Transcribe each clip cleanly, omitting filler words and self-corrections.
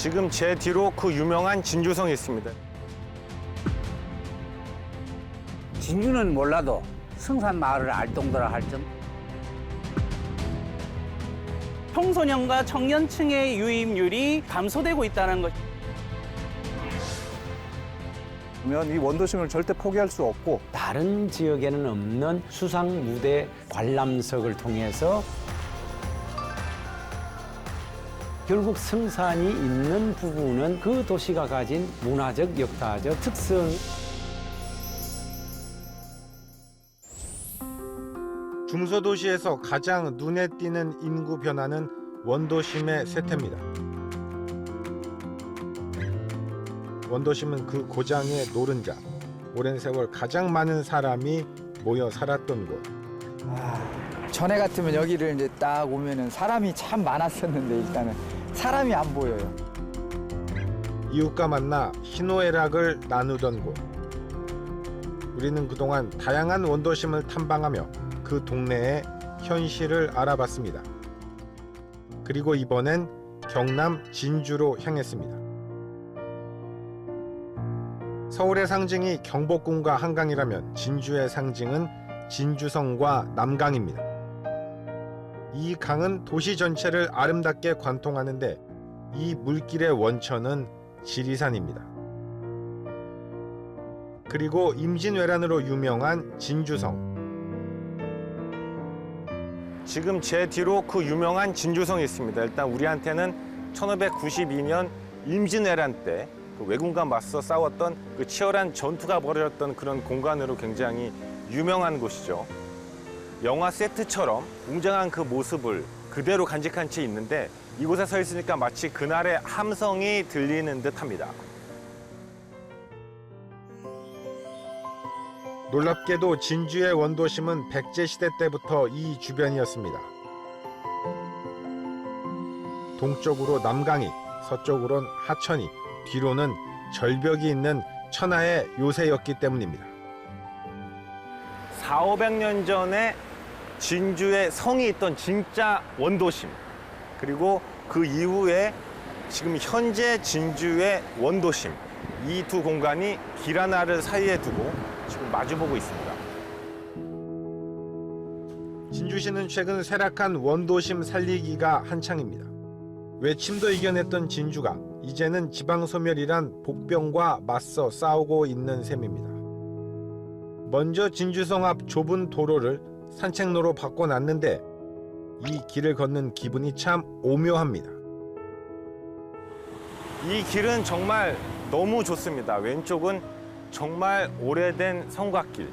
지금 제 뒤로 그 유명한 진주성이 있습니다. 진주는 몰라도 성산 마을을 알 정도라 할 점. 청소년과 청년층의 유입률이 감소되고 있다는 것. 그러면 이 원도심을 절대 포기할 수 없고 다른 지역에는 없는 수상 무대 관람석을 통해서 결국 성산이 있는 부분은 그 도시가 가진 문화적, 역사적 특성. 중소도시에서 가장 눈에 띄는 인구 변화는 원도심의 쇠퇴입니다. 원도심은 그 고장의 노른자, 오랜 세월 가장 많은 사람이 모여 살았던 곳. 전에 같으면 여기를 이제 딱 오면은 사람이 참 많았었는데 일단은 사람이 안 보여요. 이웃과 만나 희노애락을 나누던 곳. 우리는 그동안 다양한 원도심을 탐방하며 그 동네의 현실을 알아봤습니다. 그리고 이번엔 경남 진주로 향했습니다. 서울의 상징이 경복궁과 한강이라면 진주의 상징은 진주성과 남강입니다. 이 강은 도시 전체를 아름답게 관통하는데 이 물길의 원천은 지리산입니다. 그리고 임진왜란으로 유명한 진주성. 지금 제 뒤로 그 유명한 진주성이 있습니다. 일단 우리한테는 1592년 임진왜란 때 그 왜군과 맞서 싸웠던 그 치열한 전투가 벌어졌던 그런 공간으로 굉장히 유명한 곳이죠. 영화 세트처럼 웅장한 그 모습을 그대로 간직한 채 있는데 이곳에 서 있으니까 마치 그날의 함성이 들리는 듯합니다. 놀랍게도 진주의 원도심은 백제시대 때부터 이 주변이었습니다. 동쪽으로 남강이, 서쪽으로는 하천이, 뒤로는 절벽이 있는 천하의 요새였기 때문입니다. 400~500년 전에 진주에 성이 있던 진짜 원도심, 그리고 그 이후에 지금 현재 진주의 원도심, 이 두 공간이 길 하나를 사이에 두고 지금 마주보고 있습니다. 진주시는 최근 쇠락한 원도심 살리기가 한창입니다. 외침도 이겨냈던 진주가 이제는 지방소멸이란 복병과 맞서 싸우고 있는 셈입니다. 먼저 진주성 앞 좁은 도로를 산책로로 바꿔놨는데 이 길을 걷는 기분이 참 오묘합니다. 이 길은 정말 너무 좋습니다. 왼쪽은 정말 오래된 성곽길,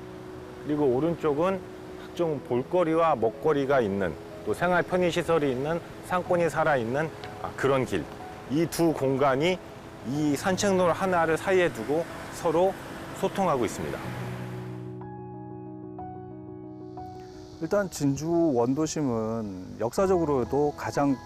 그리고 오른쪽은 각종 볼거리와 먹거리가 있는, 또 생활 편의시설이 있는, 상권이 살아있는 그런 길. 이 두 공간이 이 산책로 하나를 사이에 두고 서로 소통하고 있습니다. 일단 진주 원도심은 역사적으로도 가장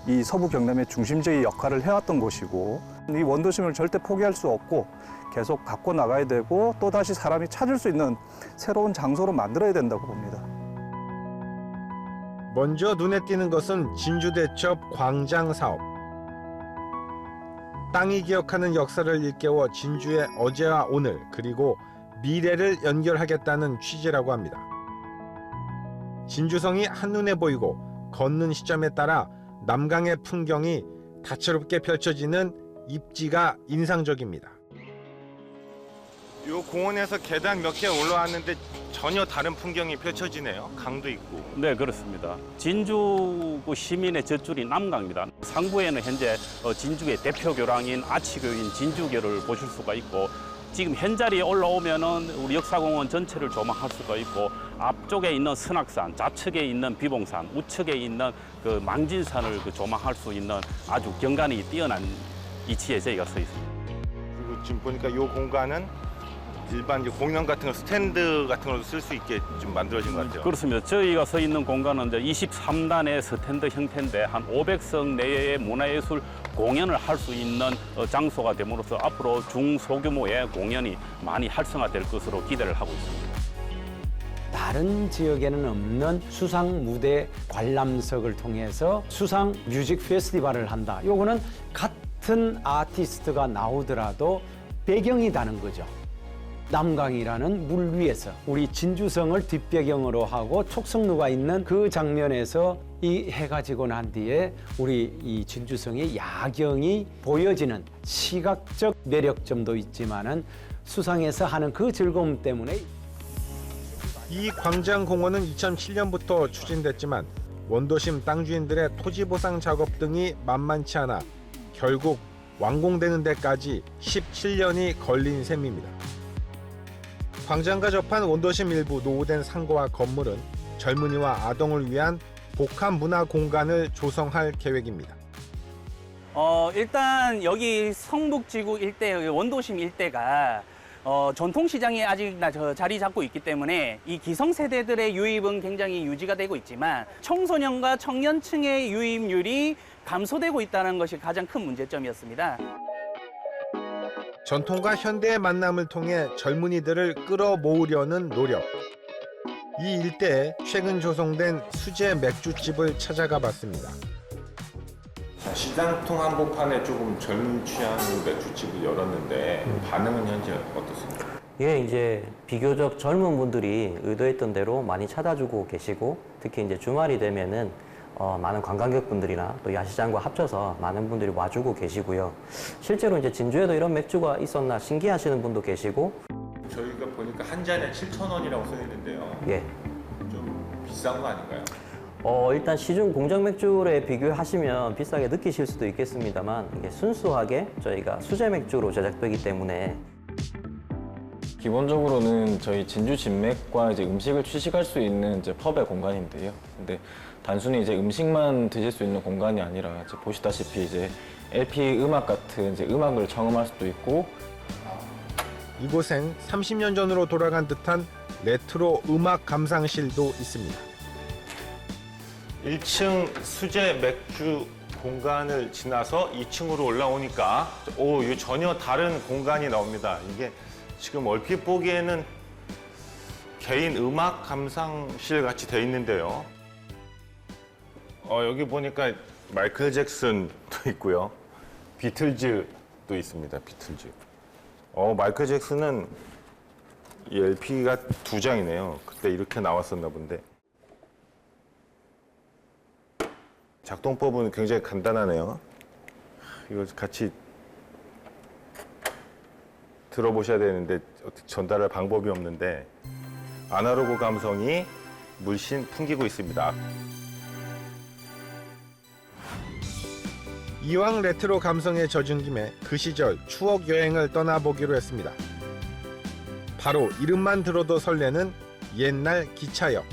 이 서부 경남의 중심지의 역할을 해왔던 곳이고 이 원도심을 절대 포기할 수 없고 계속 갖고 나가야 되고 또다시 사람이 찾을 수 있는 새로운 장소로 만들어야 된다고 봅니다. 먼저 눈에 띄는 것은 진주대첩 광장 사업. 땅이 기억하는 역사를 일깨워 진주의 어제와 오늘 그리고 미래를 연결하겠다는 취지라고 합니다. 진주성이 한눈에 보이고 걷는 시점에 따라 남강의 풍경이 다채롭게 펼쳐지는 입지가 인상적입니다. 이 공원에서 계단 몇 개 올라왔는데 전혀 다른 풍경이 펼쳐지네요. 강도 있고. 네, 그렇습니다. 진주 시민의 젖줄이 남강입니다. 상부에는 현재 진주의 대표 교랑인 아치교인 진주교를 보실 수가 있고, 지금 현자리에 올라오면은 우리 역사공원 전체를 조망할 수가 있고, 앞쪽에 있는 선악산, 좌측에 있는 비봉산, 우측에 있는 그 망진산을 조망할 수 있는 아주 경관이 뛰어난 위치에 저희가 서 있습니다. 그리고 지금 보니까 이 공간은 일반 공연 같은 거, 스탠드 같은 걸로 쓸 수 있게 좀 만들어진 것 같아요. 그렇습니다. 저희가 서 있는 공간은 이제 23단의 스탠드 형태인데 한 500석 내외의 문화예술 공연을 할 수 있는 장소가 됨으로써 앞으로 중소규모의 공연이 많이 활성화될 것으로 기대를 하고 있습니다. 다른 지역에는 없는 수상 무대 관람석을 통해서 수상 뮤직 페스티벌을 한다. 요거는 같은 같은 아티스트가 나오더라도 배경이 다른 거죠. 남강이라는 물 위에서 우리 진주성을 뒷배경으로 하고 촉성루가 있는 그 장면에서 이 해가 지고 난 뒤에 우리 이 진주성의 야경이 보여지는 시각적 매력점도 있지만은 수상에서 하는 그 즐거움 때문에 이 광장공원은 2007년부터 추진됐지만 원도심 땅 주인들의 토지 보상 작업 등이 만만치 않아 결국 완공되는 데까지 17년이 걸린 셈입니다. 광장과 접한 원도심 일부 노후된 상고와 건물은 젊은이와 아동을 위한 복합 문화 공간을 조성할 계획입니다. 일단 여기 성북지구 일대, 원도심 일대가 전통시장이 아직 자리 잡고 있기 때문에 이 기성세대들의 유입은 굉장히 유지가 되고 있지만 청소년과 청년층의 유입률이 감소되고 있다는 것이 가장 큰 문제점이었습니다. 전통과 현대의 만남을 통해 젊은이들을 끌어모으려는 노력. 이 일대에 최근 조성된 수제 맥주집을 찾아가 봤습니다. 시장통 한복판에 조금 젊은 취향의 맥주집을 열었는데 반응은 현재 어떻습니까? 예, 이제 비교적 젊은 분들이 의도했던 대로 많이 찾아주고 계시고 특히 이제 주말이 되면은 많은 관광객분들이나 또 야시장과 합쳐서 많은 분들이 와주고 계시고요. 실제로 이제 진주에도 이런 맥주가 있었나 신기하시는 분도 계시고. 저희가 보니까 한 잔에 7,000원이라고 써 있는데요. 예. 좀 비싼 거 아닌가요? 일단 시중 공장 맥주에 비교하시면 비싸게 느끼실 수도 있겠습니다만 이게 순수하게 저희가 수제 맥주로 제작되기 때문에. 기본적으로는 저희 진주 진맥과 이제 음식을 취식할 수 있는 이제 펍의 공간인데요. 근데 단순히 이제 음식만 드실 수 있는 공간이 아니라 이제 보시다시피 이제 LP 음악 같은 이제 음악을 청음할 수도 있고. 이곳엔 30년 전으로 돌아간 듯한 레트로 음악 감상실도 있습니다. 1층 수제 맥주 공간을 지나서 2층으로 올라오니까 이 전혀 다른 공간이 나옵니다. 이게 지금 얼핏 보기에는 개인 음악 감상실 같이 돼 있는데요. 여기 보니까 마이클 잭슨도 있고요. 비틀즈도 있습니다. 비틀즈. 마이클 잭슨은 이 LP가 2장이네요. 그때 이렇게 나왔었나 본데. 작동법은 굉장히 간단하네요. 이거 같이 들어보셔야 되는데 어떻게 전달할 방법이 없는데 아날로그 감성이 물씬 풍기고 있습니다. 이왕 레트로 감성에 젖은 김에 그 시절 추억 여행을 떠나보기로 했습니다. 바로 이름만 들어도 설레는 옛날 기차역.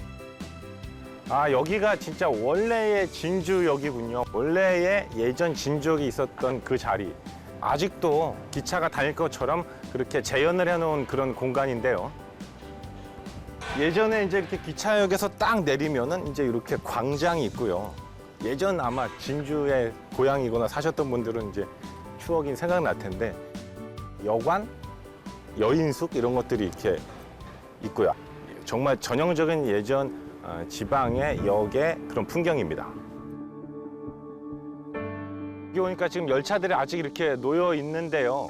여기가 진짜 원래의 진주역이군요. 원래의 예전 진주역이 있었던 그 자리. 아직도 기차가 다닐 것처럼 그렇게 재현을 해놓은 그런 공간인데요. 예전에 이제 이렇게 기차역에서 딱 내리면은 이제 이렇게 광장이 있고요. 예전 아마 진주의 고향이거나 사셨던 분들은 이제 추억이 생각날 텐데 여관, 여인숙 이런 것들이 이렇게 있고요. 정말 전형적인 예전 지방의 역의 그런 풍경입니다. 여기 오니까 지금 열차들이 아직 이렇게 놓여 있는데요.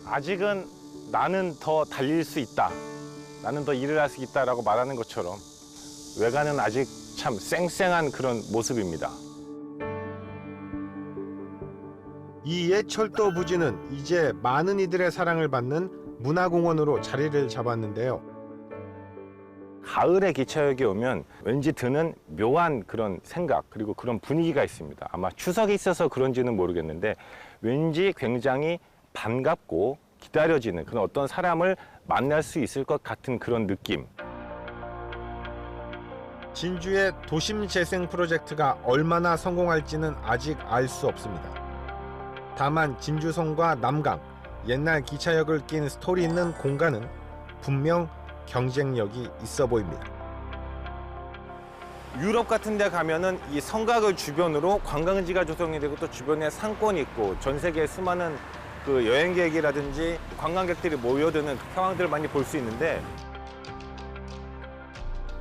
아직은 나는 더 달릴 수 있다. 나는 더 일을 할 수 있다라고 말하는 것처럼 외관은 아직 참 쌩쌩한 그런 모습입니다. 이 옛 철도 부지는 이제 많은 이들의 사랑을 받는 문화공원으로 자리를 잡았는데요. 가을에 기차역에 오면 왠지 드는 묘한 그런 생각 그리고 그런 분위기가 있습니다. 아마 추석이 있어서 그런지는 모르겠는데 왠지 굉장히 반갑고 기다려지는 그런 어떤 사람을 만날 수 있을 것 같은 그런 느낌. 진주의 도심 재생 프로젝트가 얼마나 성공할지는 아직 알 수 없습니다. 다만 진주성과 남강, 옛날 기차역을 낀 스토리 있는 공간은 분명 경쟁력이 있어 보입니다. 유럽 같은 데 가면은 이 성곽을 주변으로 관광지가 조성이 되고 또 주변에 상권이 있고 전 세계 수많은 그 여행객이라든지 관광객들이 모여드는 상황들을 많이 볼 수 있는데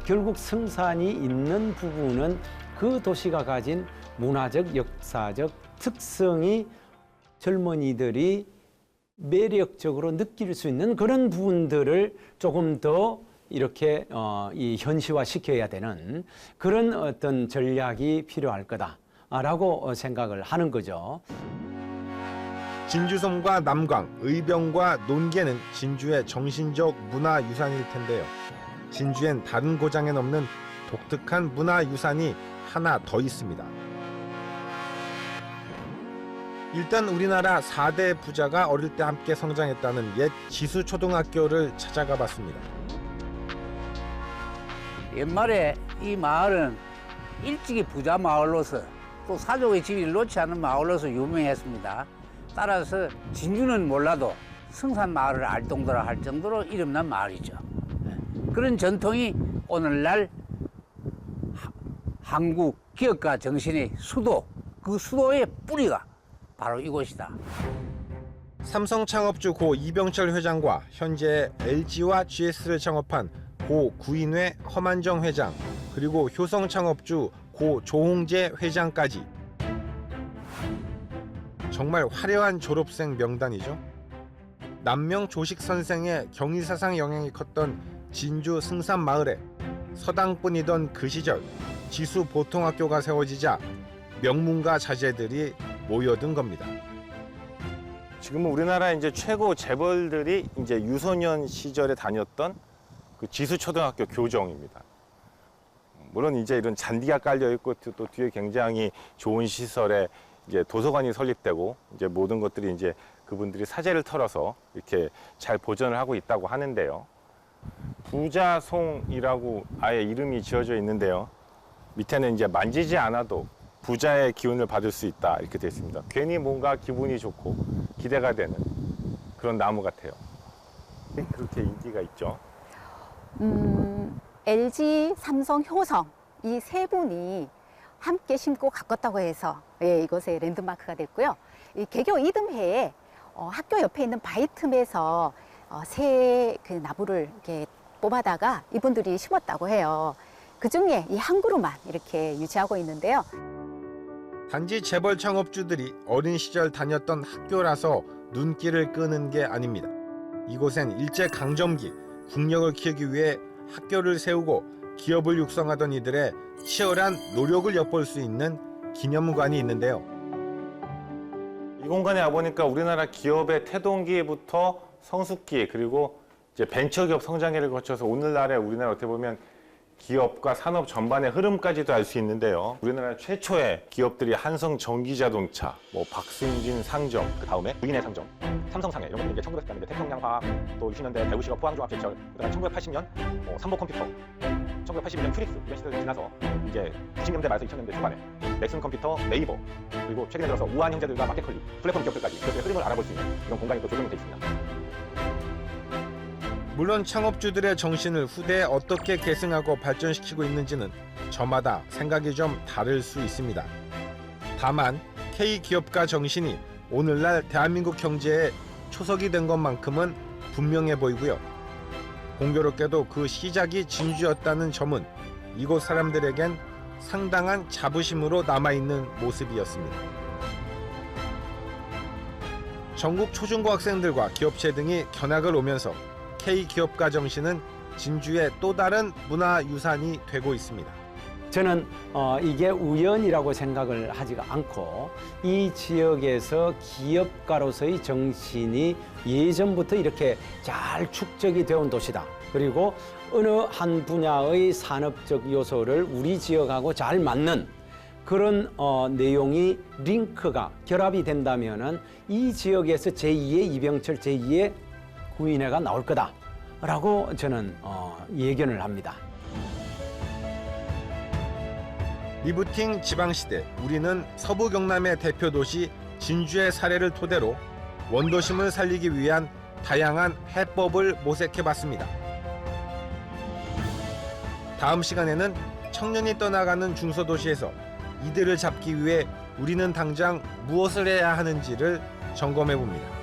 결국 성산이 있는 부분은 그 도시가 가진 문화적, 역사적 특성이 젊은이들이 매력적으로 느낄 수 있는 그런 부분들을 조금 더 이렇게 이 현시화 시켜야 되는 그런 어떤 전략이 필요할 거다라고 생각을 하는 거죠. 진주섬과 남광, 의병과 논개는 진주의 정신적 문화유산일 텐데요. 진주엔 다른 고장엔 없는 독특한 문화유산이 하나 더 있습니다. 일단 우리나라 4대 부자가 어릴 때 함께 성장했다는 옛 지수초등학교를 찾아가 봤습니다. 옛말에 이 마을은 일찍이 부자 마을로서 또 사족의 지위를 놓지 않은 마을로서 유명했습니다. 따라서 진주는 몰라도 성산 마을을 알동더라 할 정도로 이름난 마을이죠. 그런 전통이 오늘날 한국 기업가 정신의 수도, 그 수도의 뿌리가 바로 이곳이다. 삼성 창업주 고 이병철 회장과 현재 LG와 GS를 창업한 고 구인회 허만정 회장, 그리고 효성 창업주 고 조홍재 회장까지 정말 화려한 졸업생 명단이죠. 남명 조식 선생의 경리사상 영향이 컸던 진주 승산 마을에 서당뿐이던 그 시절 지수 보통학교가 세워지자 명문가 자제들이 모여든 겁니다. 지금은 우리나라 이제 최고 재벌들이 이제 유소년 시절에 다녔던 그 지수초등학교 교정입니다. 물론 이제 이런 잔디가 깔려 있고 또 뒤에 굉장히 좋은 시설에 이제 도서관이 설립되고 이제 모든 것들이 이제 그분들이 사재를 털어서 이렇게 잘 보존을 하고 있다고 하는데요. 부자송이라고 아예 이름이 지어져 있는데요. 밑에는 이제 만지지 않아도 부자의 기운을 받을 수 있다 이렇게 되어 있습니다. 괜히 뭔가 기분이 좋고 기대가 되는 그런 나무 같아요. 그렇게 인기가 있죠. LG, 삼성, 효성 이 세 분이 함께 심고 가꿨다고 해서 이곳의 랜드마크가 됐고요. 이 개교 이듬해에 학교 옆에 있는 바위 틈에서 새 그 나무를 이렇게 뽑아다가 이분들이 심었다고 해요. 그 중에 이 한 그루만 이렇게 유지하고 있는데요. 단지 재벌 창업주들이 어린 시절 다녔던 학교라서 눈길을 끄는 게 아닙니다. 이곳엔 일제 강점기 국력을 키우기 위해 학교를 세우고 기업을 육성하던 이들의 치열한 노력을 엿볼 수 있는 기념관이 있는데요. 이 공간에 와보니까 우리나라 기업의 태동기부터 성숙기 그리고 이제 벤처기업 성장기를 거쳐서 오늘날의 우리나라 어떻게 보면 기업과 산업 전반의 흐름까지도 알 수 있는데요. 우리나라 최초의 기업들이 한성전기자동차, 뭐 박승진 상정, 그 다음에 부인의 상정, 삼성상해 이런 것들 이제 1910년대 태평양화학, 또 60년대 대우시가 포항종합제철, 그다음에 1980년 삼보컴퓨터, 1982년 큐릭스 이런 시대를 지나서 이제 90년대 말에서 2000년대 초반에 넥슨 컴퓨터, 네이버, 그리고 최근에 들어서 우한 형제들과 마켓컬리, 플랫폼 기업들까지 기업의 흐름을 알아볼 수 있는 이런 공간이 또 조성이 되어 있습니다. 물론 창업주들의 정신을 후대에 어떻게 계승하고 발전시키고 있는지는 저마다 생각이 좀 다를 수 있습니다. 다만 K기업가 정신이 오늘날 대한민국 경제에 초석이 된 것만큼은 분명해 보이고요. 공교롭게도 그 시작이 진주였다는 점은 이곳 사람들에겐 상당한 자부심으로 남아있는 모습이었습니다. 전국 초중고 학생들과 기업체 등이 견학을 오면서 K기업가 정신은 진주의 또 다른 문화유산이 되고 있습니다. 저는 이게 우연이라고 생각을 하지가 않고 이 지역에서 기업가로서의 정신이 예전부터 이렇게 잘 축적이 되어온 도시다. 그리고 어느 한 분야의 산업적 요소를 우리 지역하고 잘 맞는 그런 내용이 링크가 결합이 된다면은 이 지역에서 제2의 이병철, 제2의 구인회가 나올 거다라고 저는 예견을 합니다. 리부팅 지방시대, 우리는 서부 경남의 대표 도시 진주의 사례를 토대로 원도심을 살리기 위한 다양한 해법을 모색해봤습니다. 다음 시간에는 청년이 떠나가는 중소도시에서 이들을 잡기 위해 우리는 당장 무엇을 해야 하는지를 점검해봅니다.